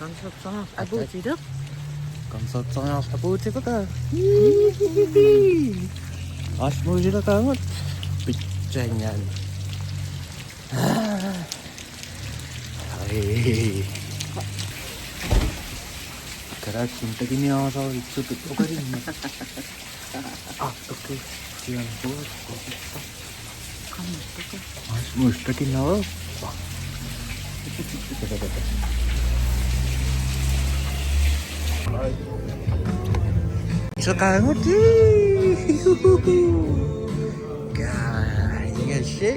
Konsultants abuutiduk. Konsultants abuutiduk. Rasmus Lyberth. Pitsengan. Ai. Kara cinta gini asal itu oke ini. Oke. Siang bos. Kamu itu Rasmus Lyberth. Sekarang Gaya shit.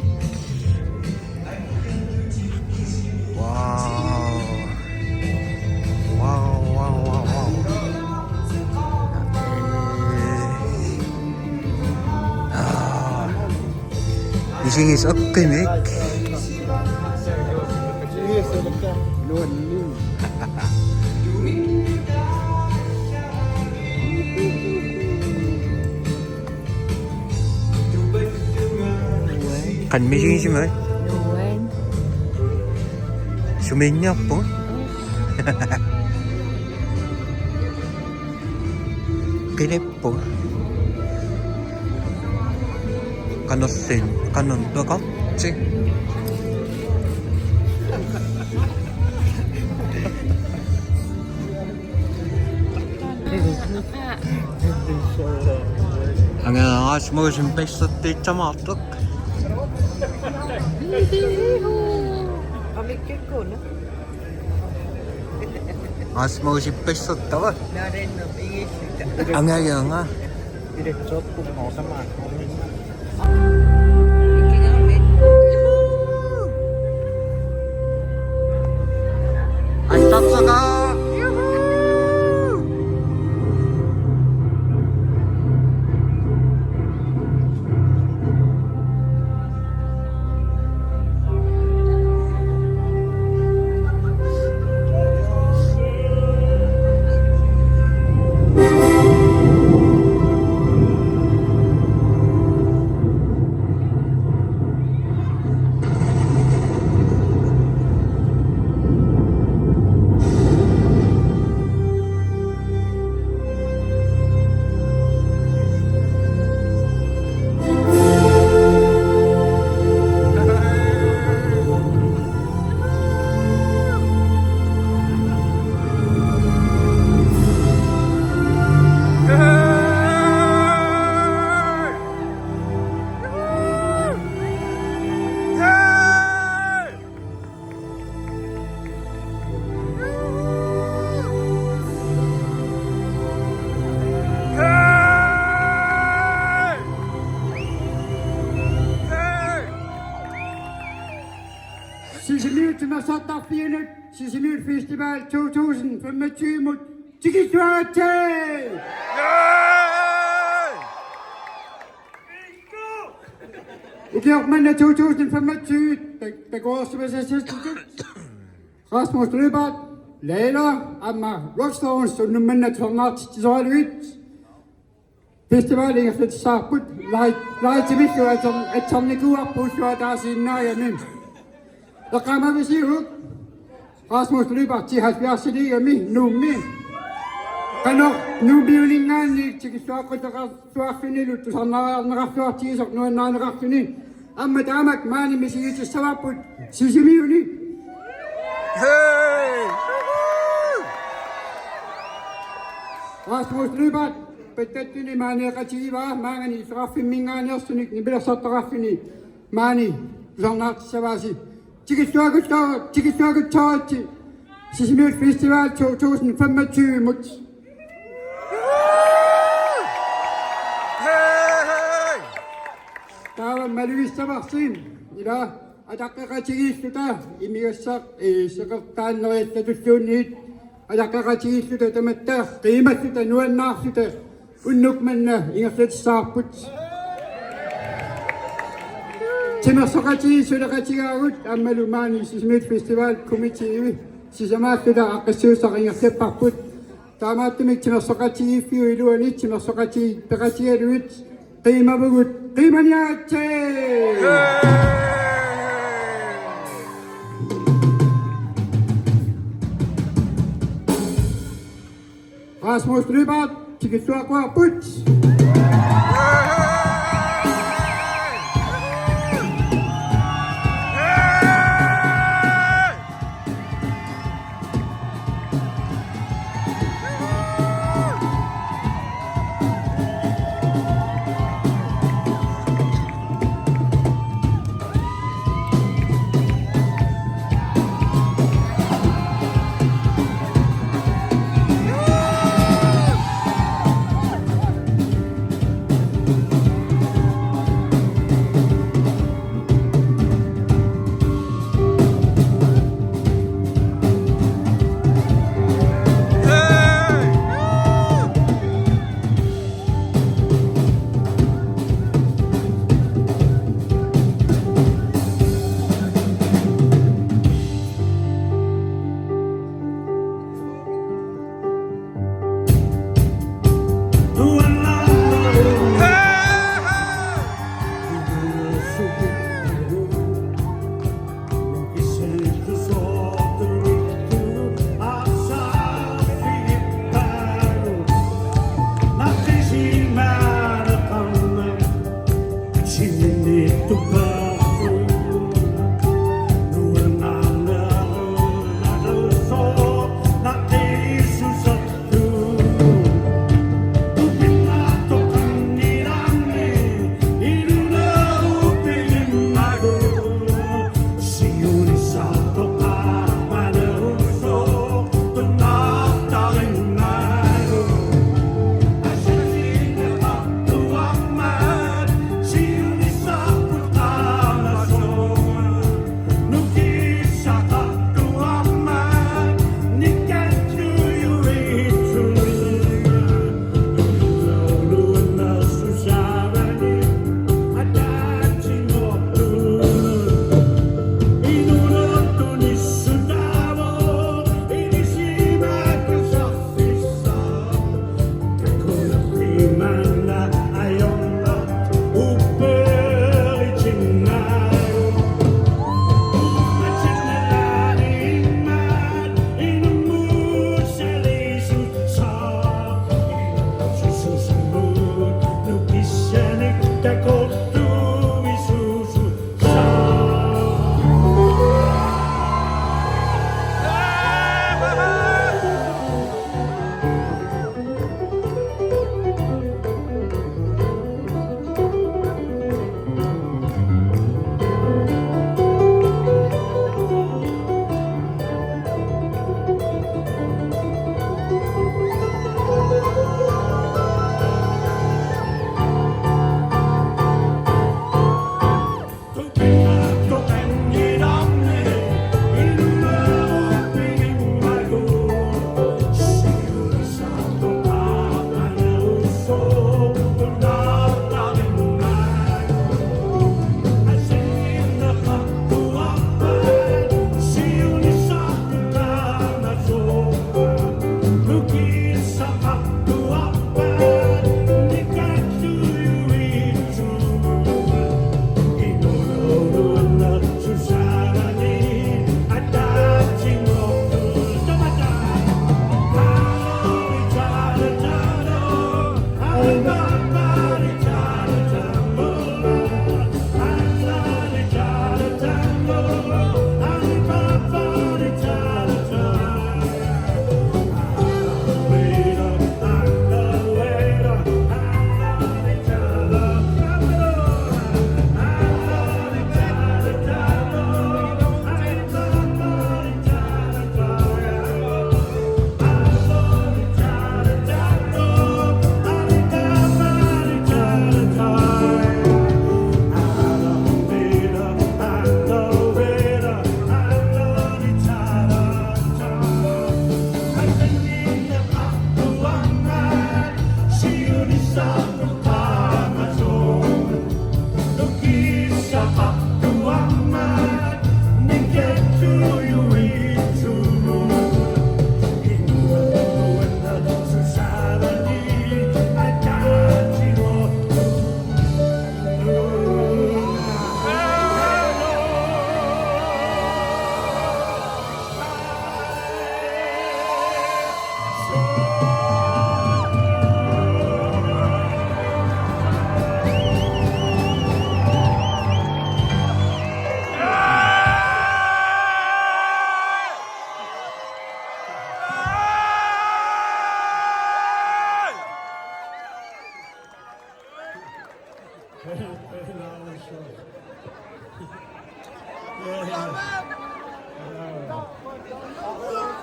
Wow. This thing is okay, Mick. Kan mesin sih mah? Sumennya apa? Kenapa? Kanon bakal sih. Ang Rasmus yung best at appisimaartoq. Rasmus yung best at tawa. Ang nga. Ay, tatsa ka! Sisimiut som har satt af fjerne Sisimiut Festival 2025 mod Tiki-Swati! I Kirkmanden 2025, der går som jeg siger, Rasmus Lyberth, leder af Rockstones, som nu mænder tårnat til Sisimiut. Festivalen er flyttet sammen, lege til Mikko, at tomne går op på, så der er sin nøje mindst. Så kommer vi sige ud. Rasmus Lyberth til 70 liger med nu med. Kan nu bliver det engang ikke til at stå finde ud. Så når den ret til så når den ret finde. Amma damak mani med sig til så på Sisimiut. Hey! Rasmus Lyberth betetni mani qativa mani straffi mingani asnik ni bila satrafini mani zanat savasi. Tiki-Swati Sisimiut Festival 2025 mod. Der var malvista vaksin. I dag at der kan tiki-Swati i migassak sekretæren når institutionen at der kan tiki-Swati der med der qimat der nu er nafsita unnuk manna i aflet saput. Timasokati sudakatigaut ammalumani Sisimiut Festival Committee Sisimiut da aqsuusaqinga sepparput taamaattumik timasokati fiuiluani timasokati peqatialuit qiimavugut qiimaniaatse Rasmus Lyberth, tikisua put.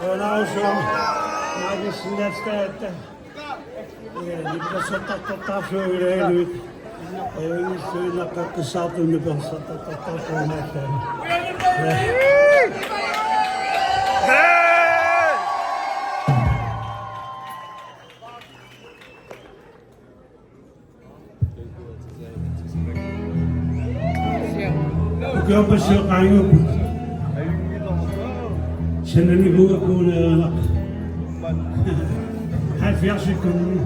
Nou zo, nou is de wedstrijd. Die persoon dat afvullen nu. Is dat dat de zat in de bos dat gewoon net. Ik heb een soort aangevoerd. Zijn er niet goed kunnen. Hij vers kunnen.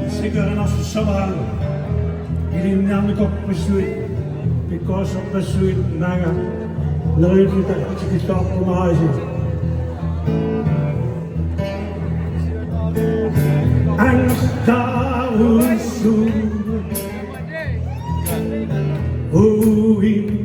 Zeker als we zo hadden. Jullie namen ik op besluit. Because op besluit naga. Dan heb je dat je gestapt om huis. Angst daar zo. Oei.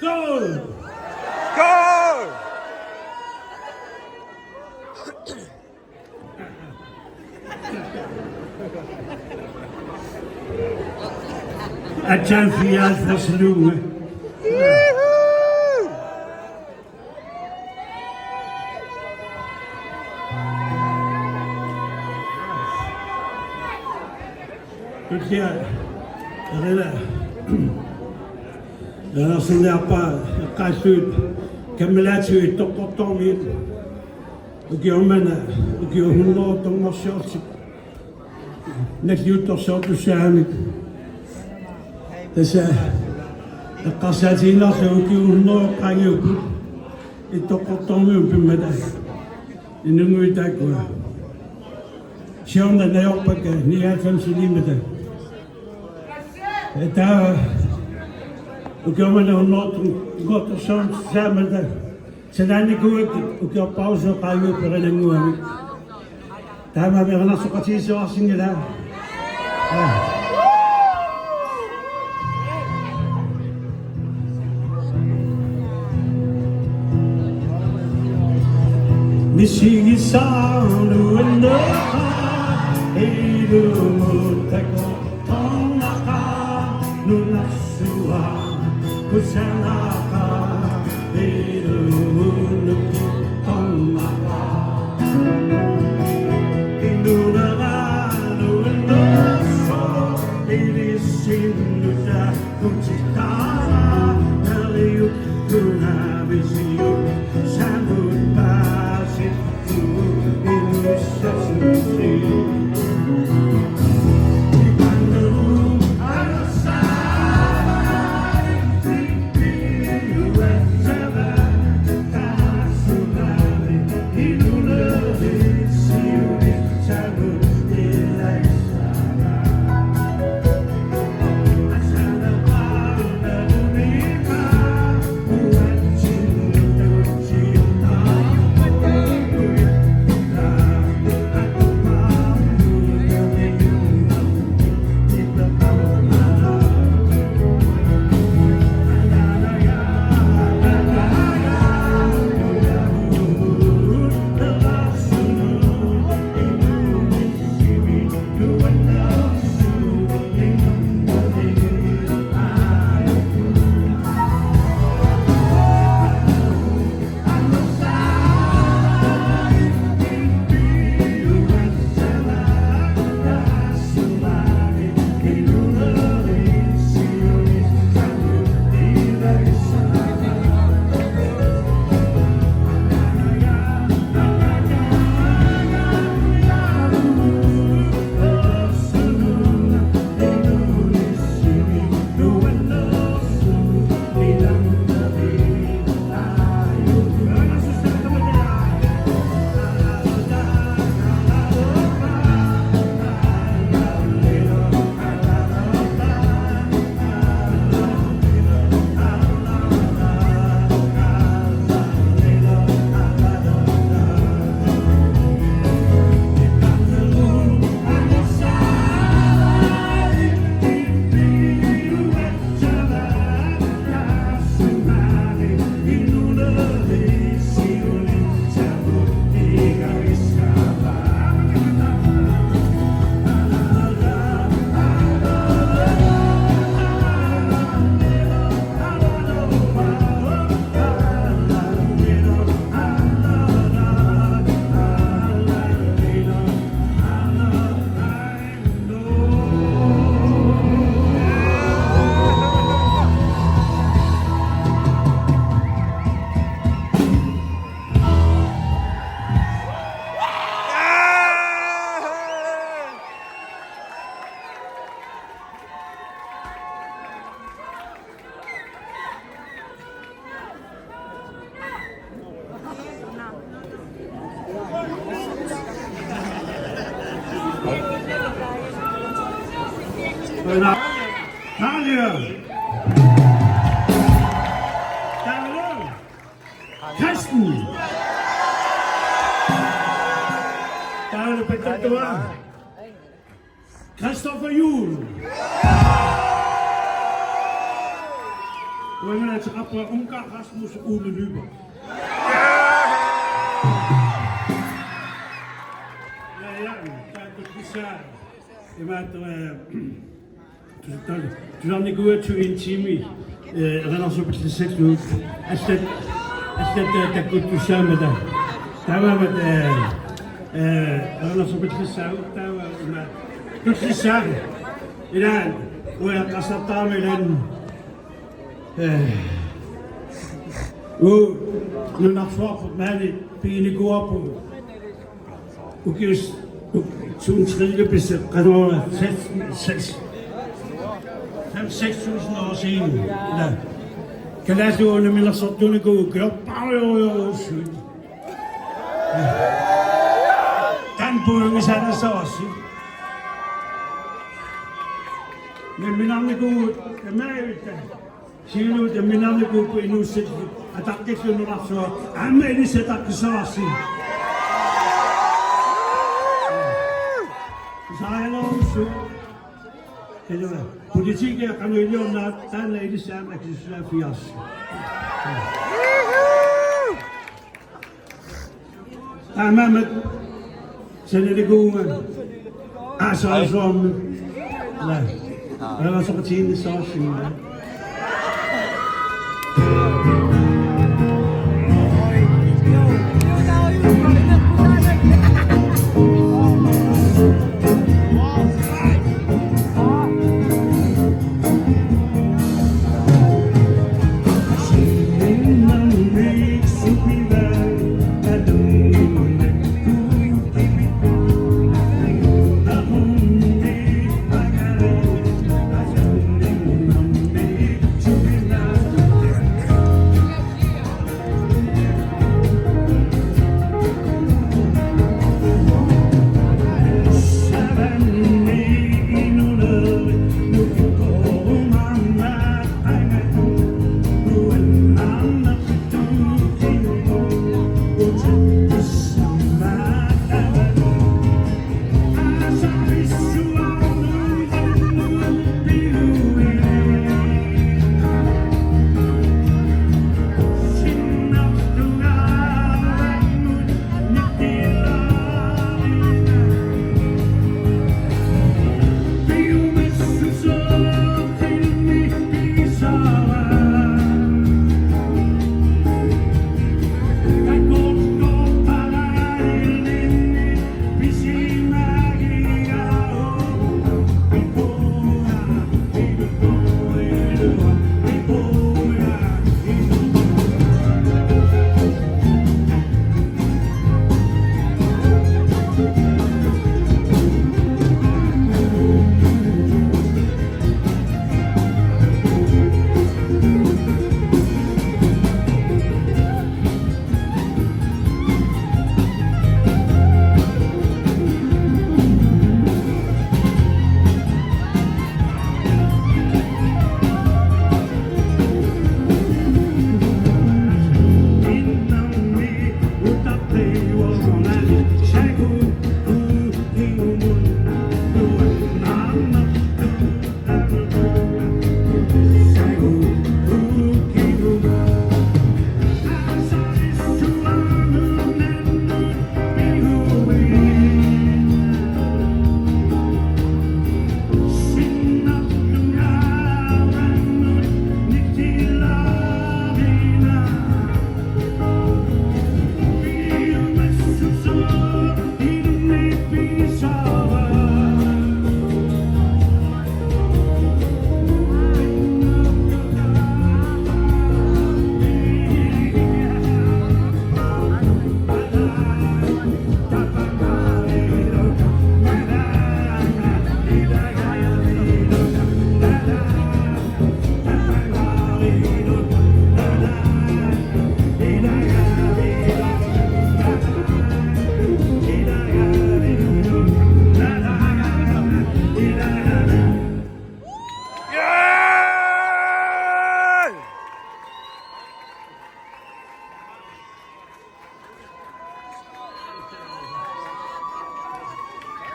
Skål! Skål! At jeg fjert for sluge. Ikke Rena sinapa kaisut kamelatu tokotomi ukiomana ukiohuno tomoshoti nekiuto sotu sami tässä kasatina se ukiohuno kanyoku tokotomi umpimada inunguita kwa siona na yopaka ni afam silimada eta ukiomana huno goto son samada sedani kuat ukio pausa kayu perenenguami tama berana sokati so asingila Missigi sound and the Edu Muteko Tonaka Nunasua Kusanaka Edu Munuki Tonaka Inunaka Nuendoso Edisinuta Kuchitara Naliuk Kunabisiu Samut Basit Talia! Talia! Kasten! Talia Petatua! Christopher Juhl! We hebben het appel onka Rasmus Lyberth. Ja, kijk wat je zei. Je maakt toen had ik goed zo intiem. En als op het gezegd doet, als dat goed te samen dan. Daar waren we als op het gezegd, daar waren we maar. Goed gezegd. Ja, hoe als dat daarmee dan. Nu nog zwak op mij, ben ik op. Ook is zo'n schrijven is het gewoon 6.000 år siden. Kan lade sig under min så du gå og gøre bare syg. Den bunge så der så også. Men min navn går ud, med siger du, at min navn går på endnu sæt, at der ikke er noget så, at med det sæt der så også. Så er jeg lov så. Politik er kameleon na tan lady Sam extra fias. Med sen er det gode. Altså som nej. Hvad var så på tiden så sygt.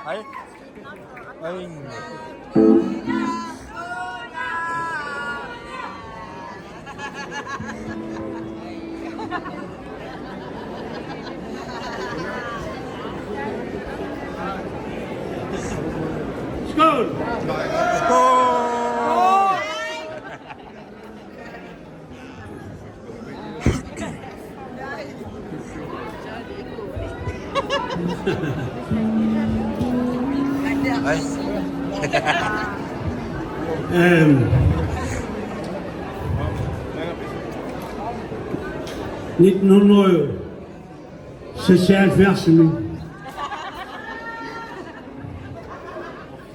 Hej. Hej. Skål! Ej. 1976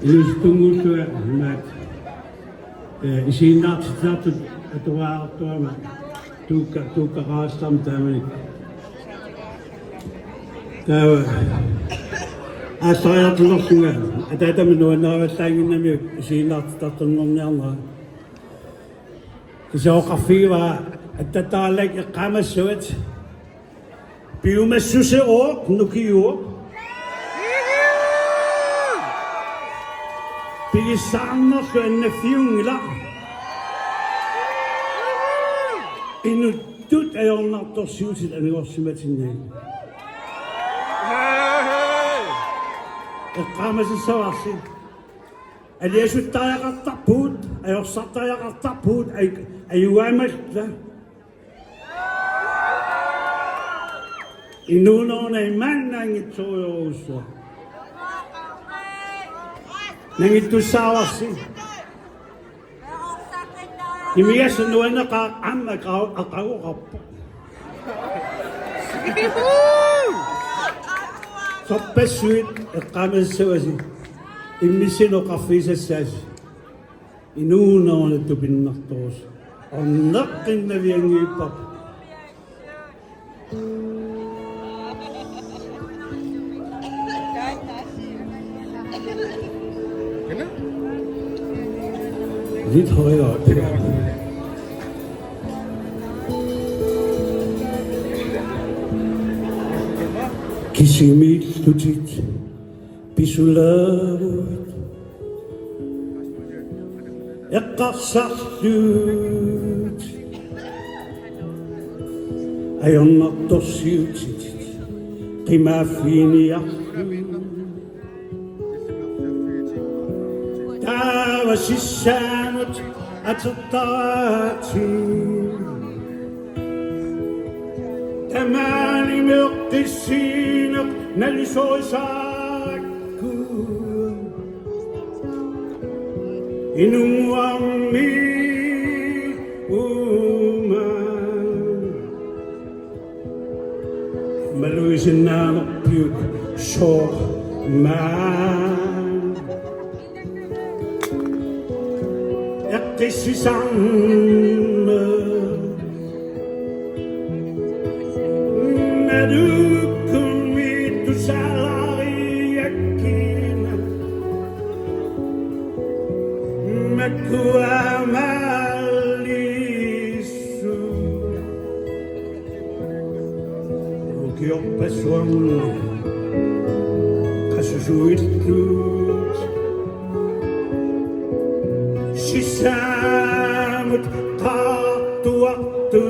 Ilustungutua mat isinat tatu atua atua tuka rastam tamani tawa asayat losunga atata minua tangina mi isinat tatu ngomnyanga zo kafiwa atata lek qamasuet biumasuse o nukiyo Pigisannos en fjungla. In doet hij al naar tot ziet en was met zijn neem. Ik ga met zijn zoasie. En deze is daar aan taput. Hij was zat daar aan taput. En je wij met in nu nog een man en het zo. Nang itu salah sih. Ini ya senuanya kak anak kau apa? Sampai sweet kami sih. Ini sih no kafe ses. Inu no itu binak tos. Anak ini yang ipak. Niet hoor Sisimiut tutit pisulat Ekasatut Ayon natosiut Qimafini Sisimiut atataati Tamani meqtisinak nalisoisaakku Inumwammi uman Maluisinnaanaqpiuk soor maan Eqtisisanna Nadukumi tusalariyakkina Makkuamalisu Ukioppesuam Kasusuittut Sisimiut qattuaqtu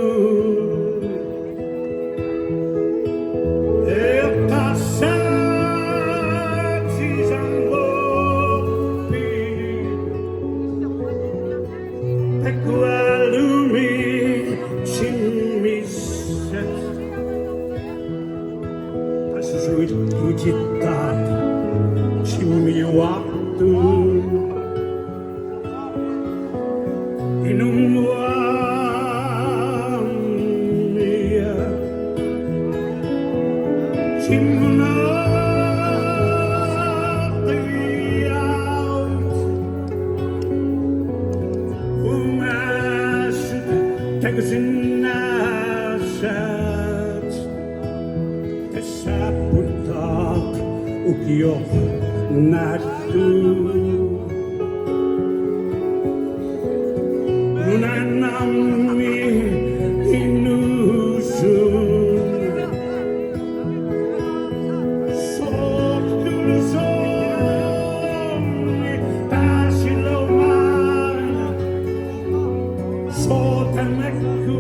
Eqassaati zambopi Pekkualumi simmisset Kasusuittu jittaat simmiwaqtu Inumwamia Simnaqiyat Umas Tagzinnasat Tasaputak Ukyoq Natu Nunanami inusun Sotulusomi tasiloman Sotamekku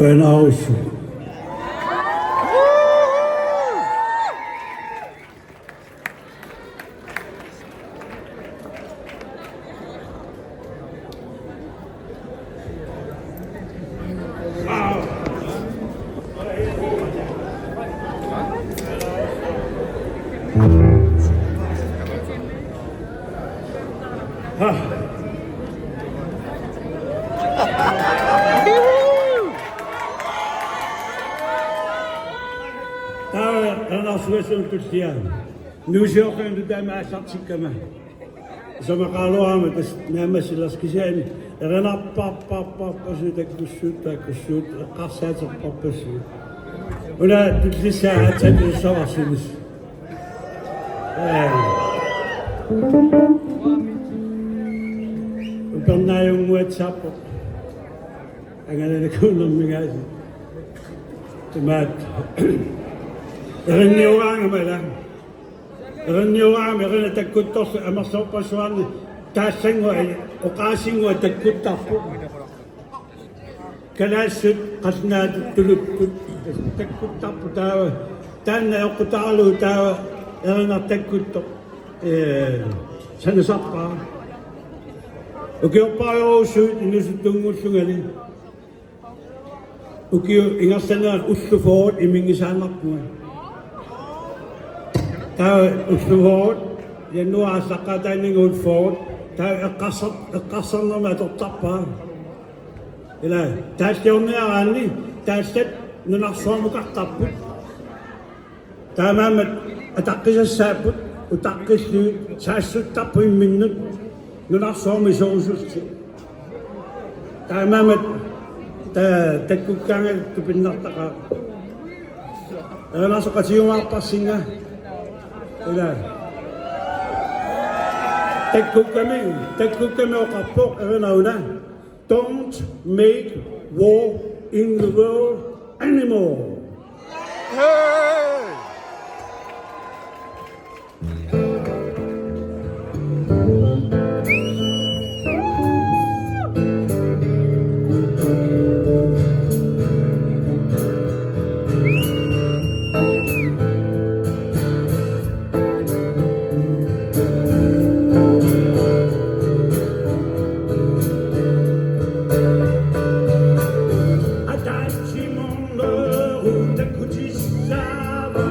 Renausu. Nu zorgen we dat mij zat zieken. Zo maar gaan we dus mensen las gezien. Er een papa zo dat kusut, kasset op papa zo. En dat is het zijn zo was het. Ik ben naar een WhatsApp. En dan de kunden me gaan. Maar er een nieuw aangemeld. Er een nieuw aangemeld dat ik toch maar zo pas aan. Daar zijn we occasie dat ik toch. Kalas als na tulut dat ik toch daar dan ook betalen daar er na tekut zijn sappa. Ook je paar zo in de doen zo gaan. Ook je in Astana uitgevoerd in mijn gezin op mooi. Daar uitgevoerd, je nu als academie uitgevoerd, daar een kassa nog met op tappa. Ja, daar is je niet aan niet, daar zit nu nog zo met tappen. Daar met het akje saput, het akje nu, zij zit tappen in minuut, nu nog zo met zo zit. Daar met de koekkangen te benaderen. En als ik het hier maar pas zingen, ja. De koekkangen ook kapot en nou dan. Don't make war in the world anymore. Adaggi mon loro te cugissava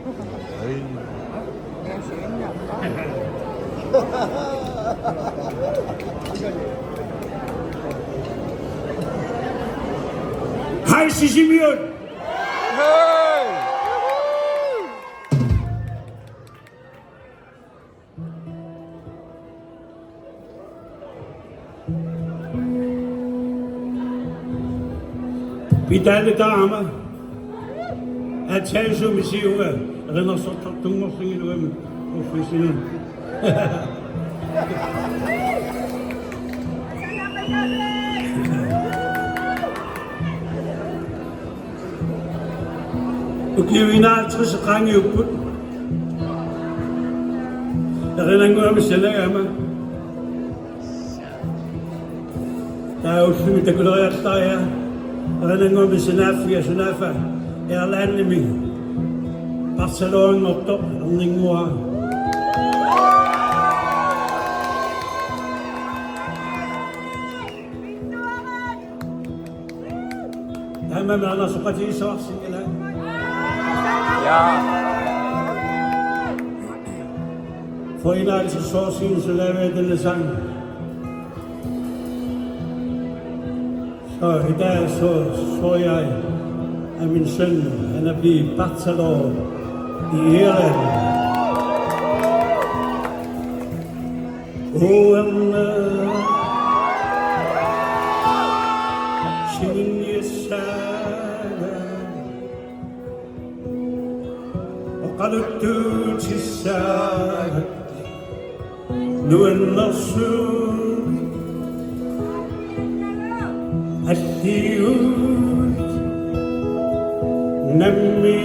Nghe chuyện nhầm đó. Hai Sisimiut. Pitali taama. At sensu misiunga. Rena sotak tungos ng iluwem. Ofisin. Ukiwina sa kanyo put. Rena ngam sila ama. Tayo sumita kuloyat tayo. Rena ngam sinafa. Erlendemi. Barcelona ngotto ang ningwa. Tama na nasa pati sa singila. For en altså så synes jeg lave denne sang. Så i dag så jeg at min søn, han er blevet bachelor i Irland. Singing your saga. وقالت تساعد نو النصر الديوت نمي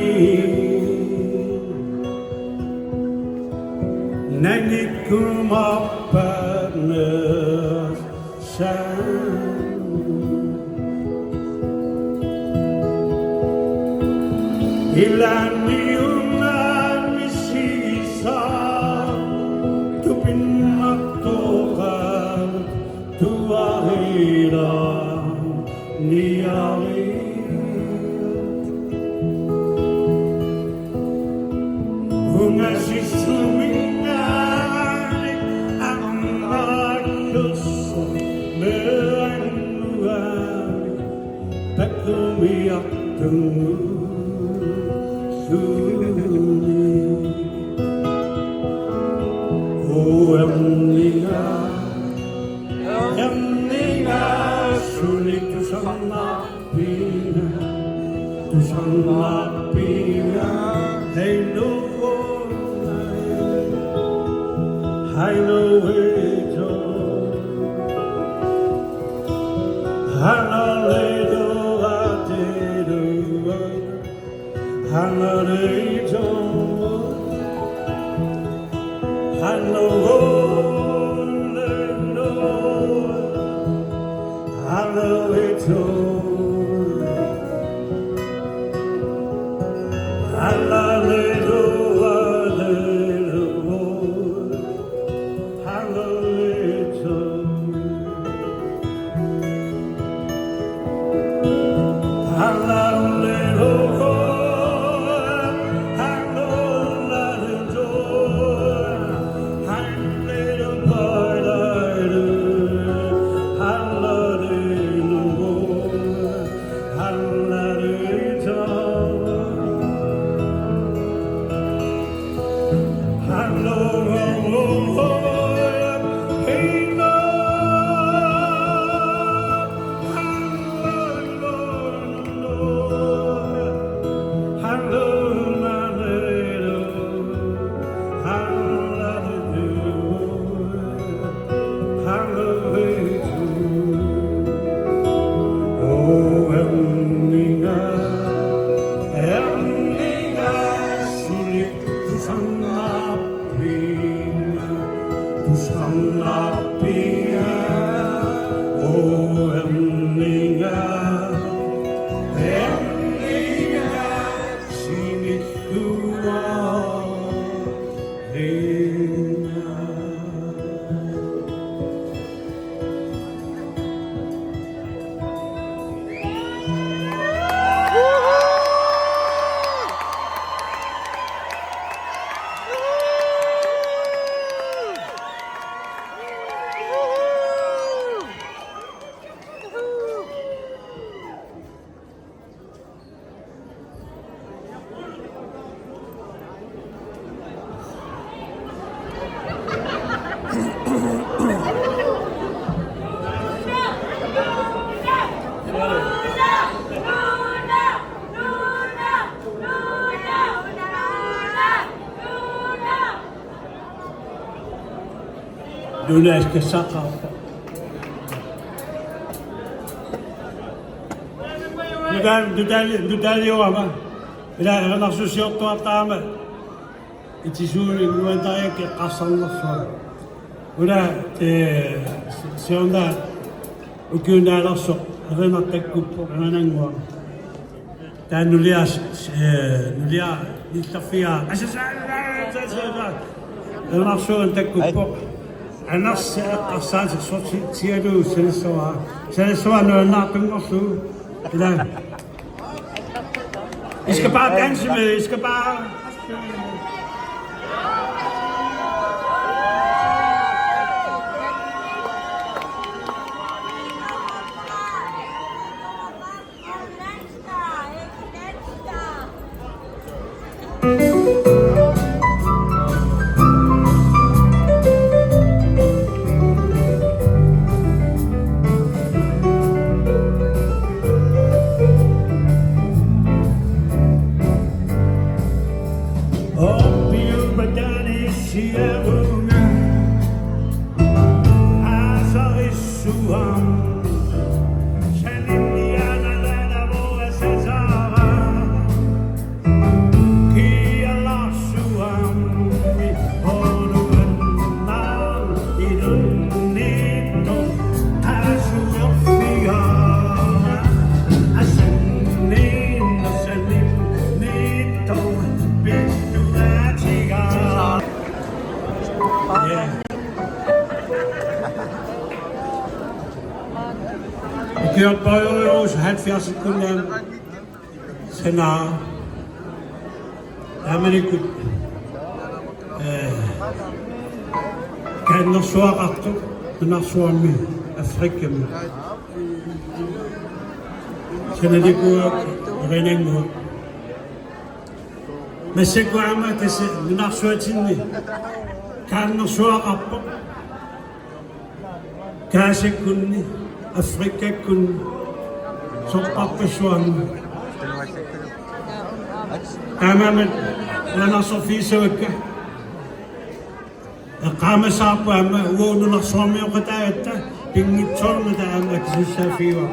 نجيكم أبنا إلى Dunes que sakata. Dudal jo ama. Ila nasusiyot to atama. Itisuri nuantaye ke kasalla so. Ura se onda ukuna laso. Rena tekkupo renangwa. Ta nulia nitafia. Rena so tekkupo. Anas asan so tiadu sensoa no natungosu. Ila. Escapar dansen med, escapar. Ik heb bij ons het verse kunnen sena. Amerika. Kan nog zo achter, nog zo mee, Afrika mee. Sena die koe rening mo. Mensen kwamen te zeggen, nog zo zien kan nog zo achter. Kase kunni. Afrika kun sopappesuan. Kamamet lana sofisok. Kama sapa ma wono na somi o kataeta pingitson na amak susafiwa.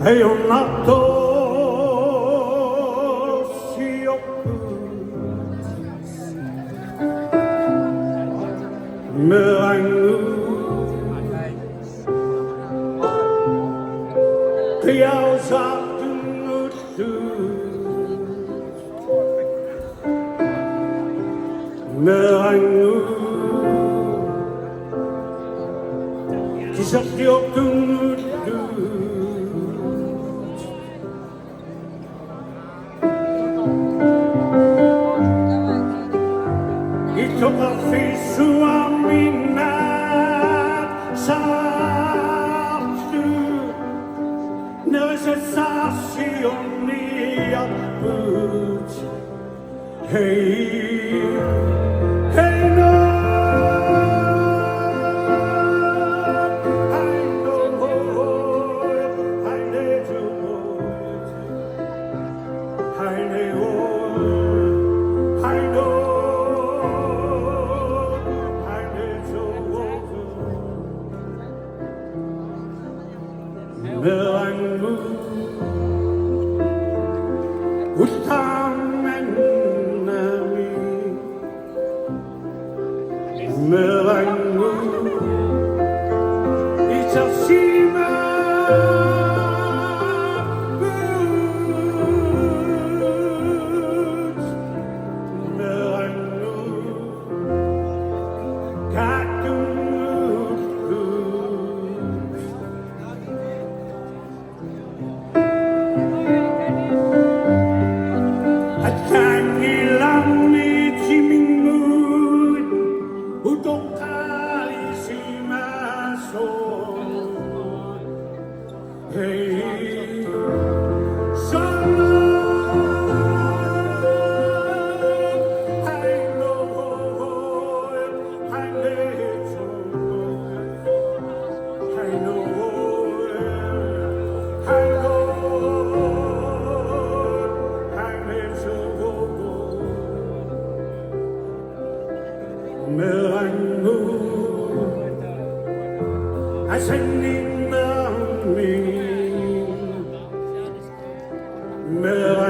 Hey, I'm not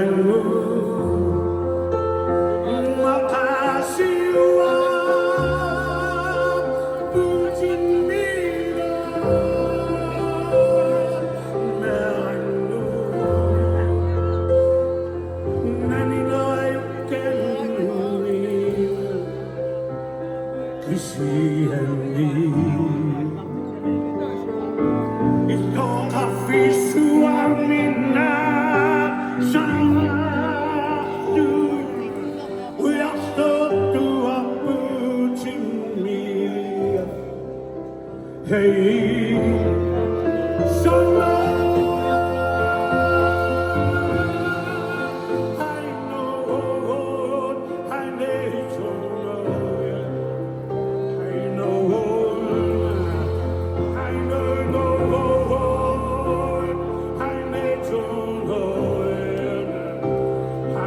Tuhanmu makasihan puji meranmu naningayukan kisihani ikaw kafisuamina sama hey, summer, I know, I need to know, I know, I know, I need to know, I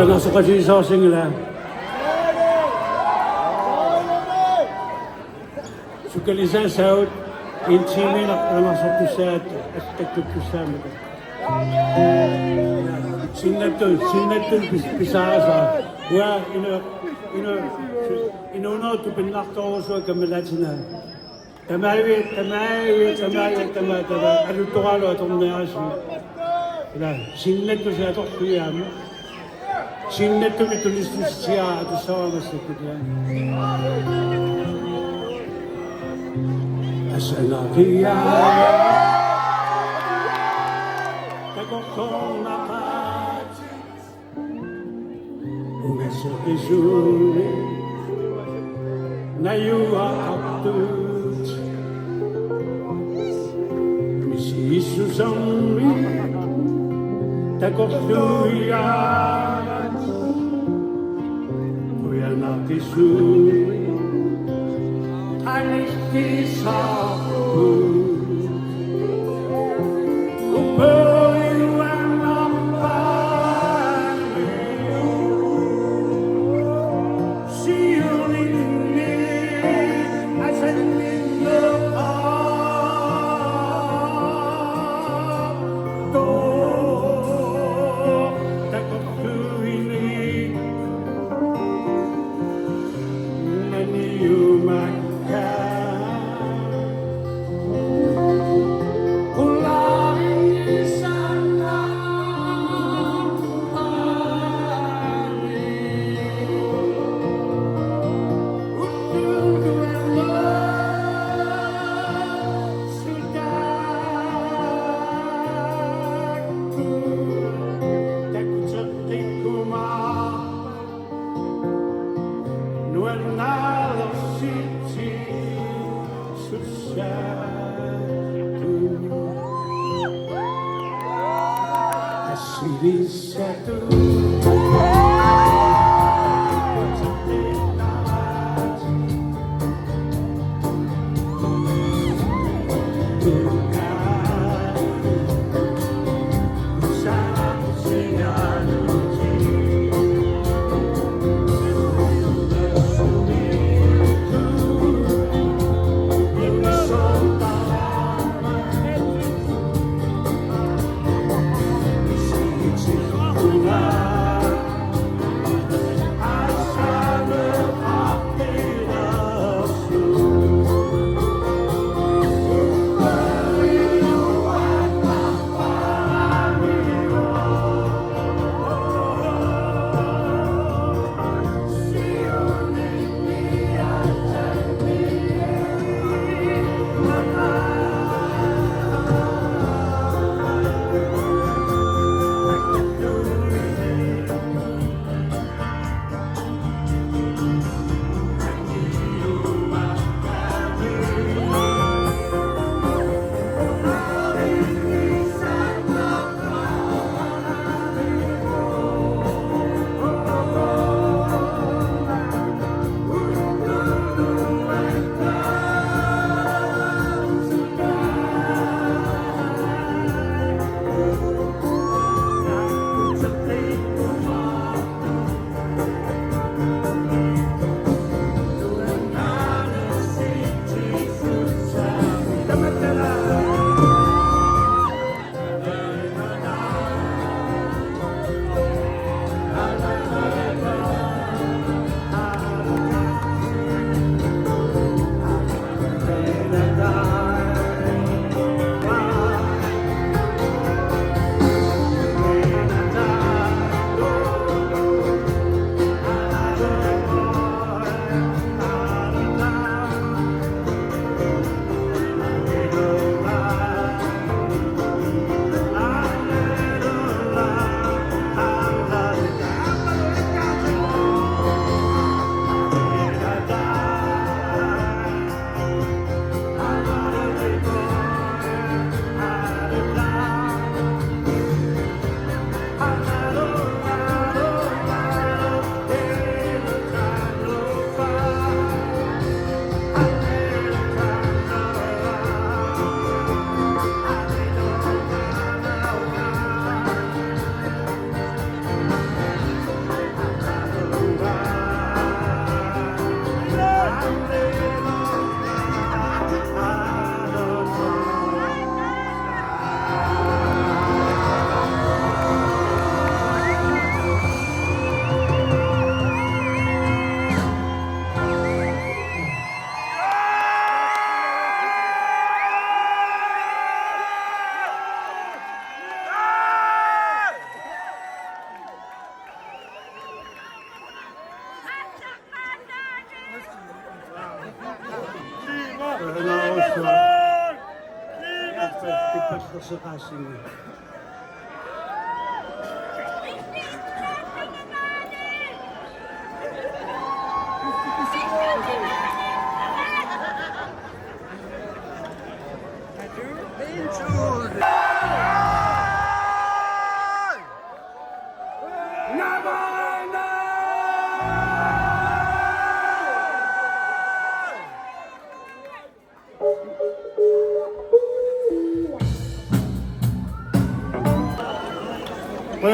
nasa kasi sosing nila. Sukalisan saut, inchimi na nasa tusat, aspektu tusam. Sinatun pisasa. Wa ino tu pinakto so kamelatina. Tamay. Alu tokalo atong nayas. Ila sinatun sa atok kuyam. Sinatun itulis siya ato sa masikutyan. Asalakiya Kagokong nakati Umeso-isuri Nayuha kaptut Misi Isusami Tagoktuyan Kuya nakisuri Alis kisahku Upayuan apani Siyun ini Asan ninyo to Takot ko ini Naniyuman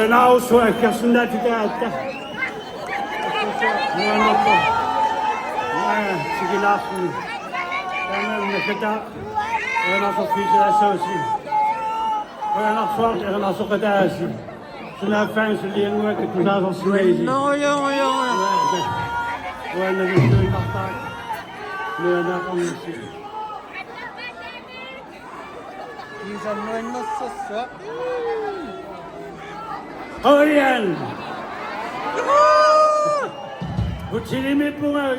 Now, so I guess that you got that. Sige last me. Nakita. Wala sa future associate. Wala sa swart en als op het ijs. Toen hij fijn zijn leren werken, toen hij was crazy. No, jongen. Wala na rin doon kapag. Wala na kami siya. Isa noin nasasa. Oh yan! Goed silimit mo nga.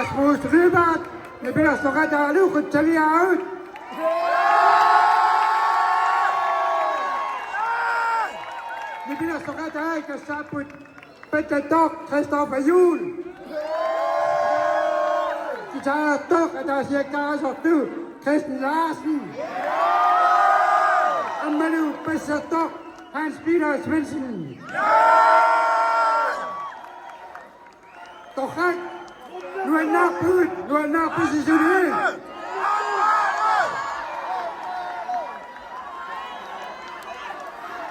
Rasmus Lyberth, nabila sokata lukut Sisimiut. Nabila sokata kasaput petatok Christopher Yul. Kita tok atas yeka satu Christian Larsen. Amalu pesatok Hans Peter Svensson. Tokat nuan naput Sisimiut.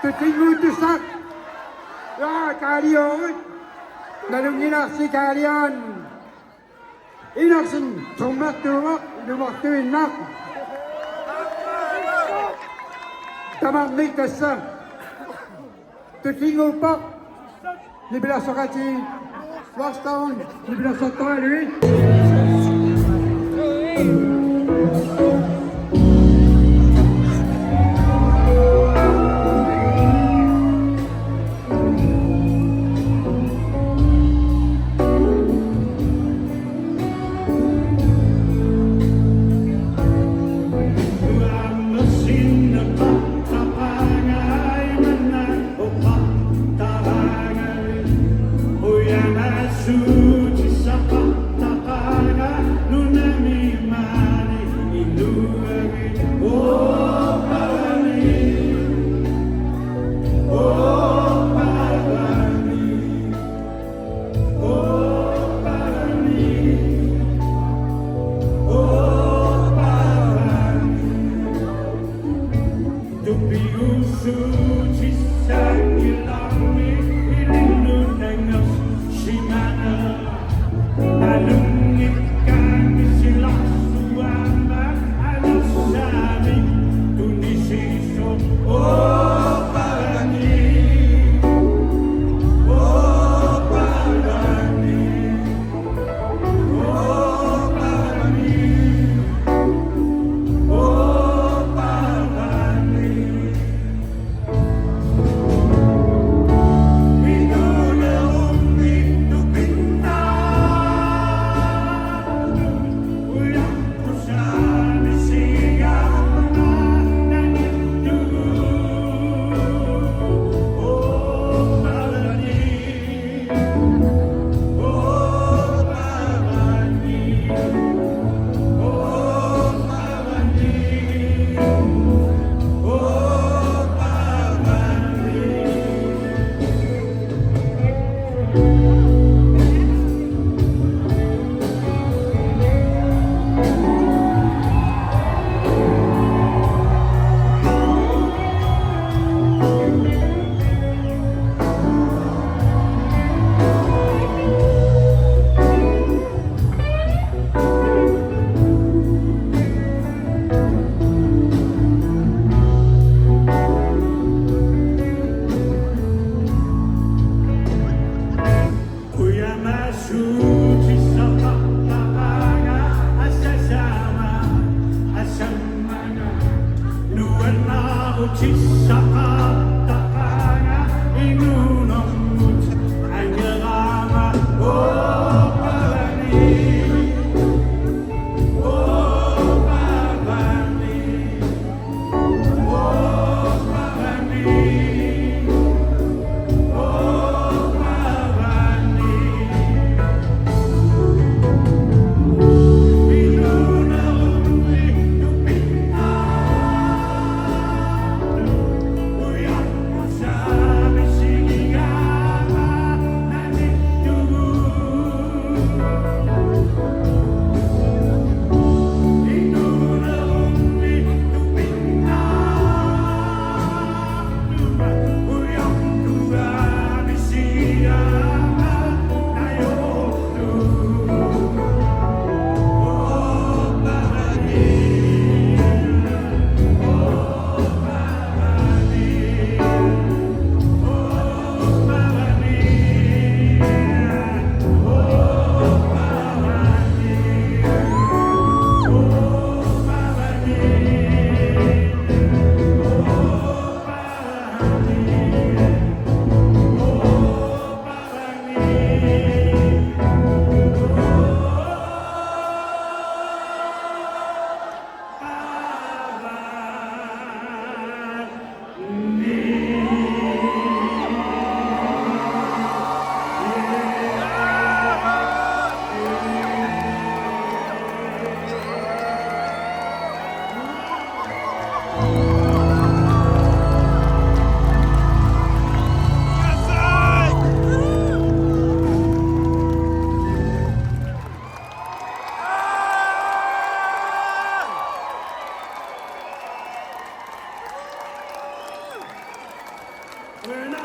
Tutingu tusak. Ya kalian. Nalung inak si kalian. Inak sin tumak lumak tu inak. Tamak nik kasam. Tutingu pak. Nibila sokati. Waston, nibila sotoy lui.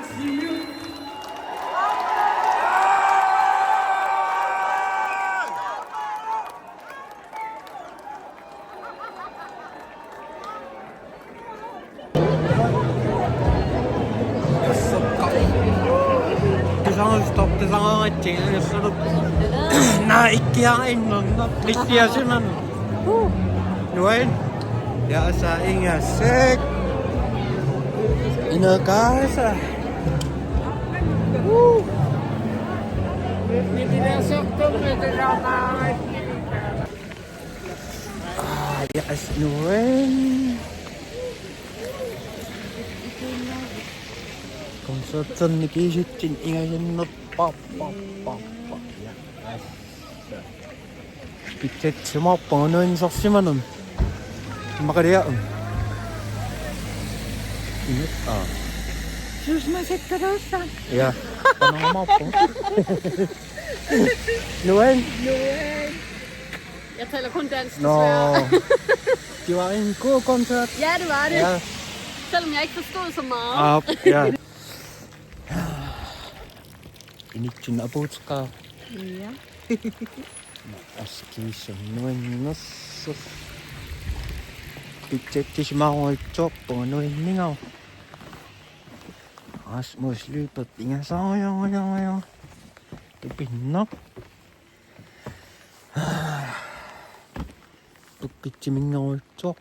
Sisimiut. Det er rigtig, så du... Nej, ikke jeg inden. Det siger simpelthen. Nu er en. Jeg er så ingen sæk. I noget gøjse. Jeg er nu en. Kom så sådan ikke i sit ting. Ingen noget. Bitte cuma penuhin saksimanun. Maka dia. Ini Terus masih terusan. ya. Panang mau apa? Nuan. Jeg taler kun dansk, Nå. desværre. Det var en god koncert. Ja, det var det. Ja. Selvom jeg ikke forstod så meget. Ja. Ini cina butska. Ja. Aski semnuan nasus. Appisimaartoq penuhin Rasmus Lyberth inga sayang. Kepinnak. Appisimaartoq.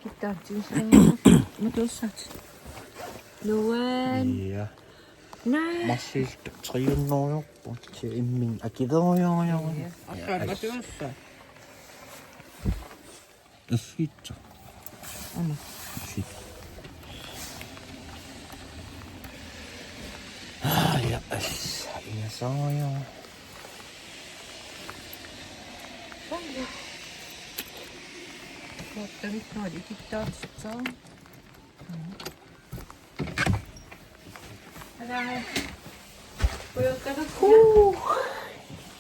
Kita medusat. Luan. Ja. Nej. Masih triunoyo. Min akidoyo. Fint. Fint. Ja, inga sayang. Den har de kita så.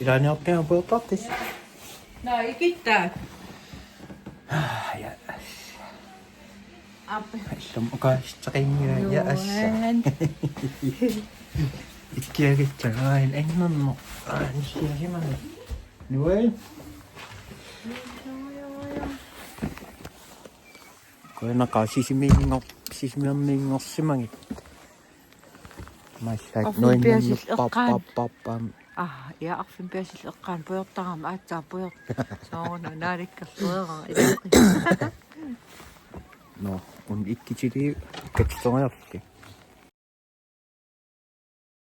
Ilan yung kaya po practice? Nakikita. Ya. Apa? Alam ka sa kanya. Ya, asa. Ikiyagit siya. Ay, nun mo. Ano siya si man? Nuel? Kaya nakasisimingo si man. Masyad. Noin mo papapapam. Ja, ik vind best wel gaan voor taam uit dat voor zo naar ik kan No, und ich kitschidi, kitsch so